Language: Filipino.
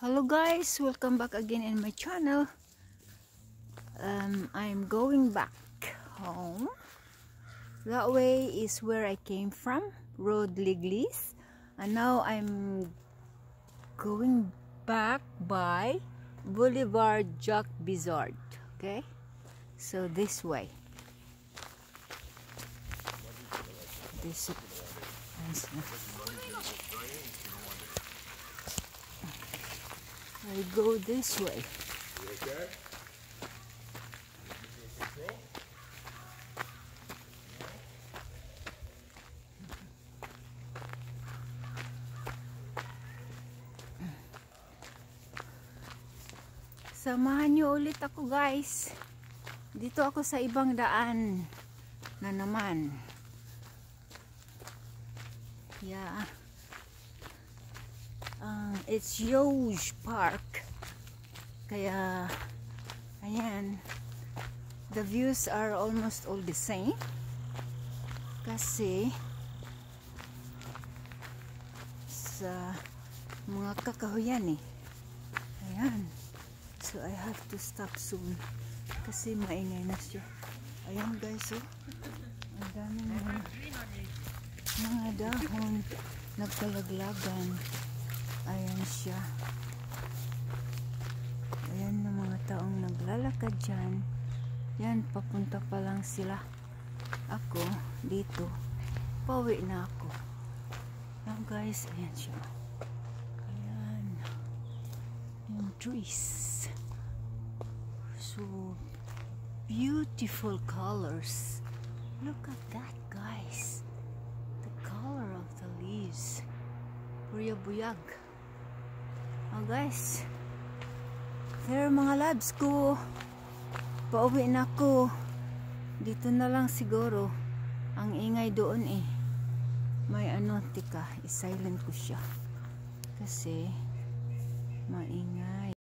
Hello guys, welcome back again in my channel. I'm going back home. That way is where I came from, Road Liglis, and now I'm going back by Boulevard Jacques Bizard. Okay, so this way. I go this way. You okay? Samahan nyo ulit ako guys. Dito ako sa ibang daan na naman. Yeah. It's huge park. Kaya, ayan. The views are almost all the same. Kasi, sa mga kakahuyan eh. Ayan. So, I have to stop soon. Kasi maingay na siya. Ayan guys, oh. Ang daming mga dahon. Nagkalaglagan. Ayan siya. Ayan na mga taong naglalakad dyan. Yan, papunta pa lang sila. Ako, dito. Pauwi na ako. Ayan guys, ayan siya. Ayan. Yung trees. So, beautiful colors. Look at that guys. The color of the leaves. Buyag. Oh guys, there mga labs ko, pauwi na ako. Dito na lang siguro. Ang ingay doon eh, may ano, tika, i-silent ko siya kasi maingay.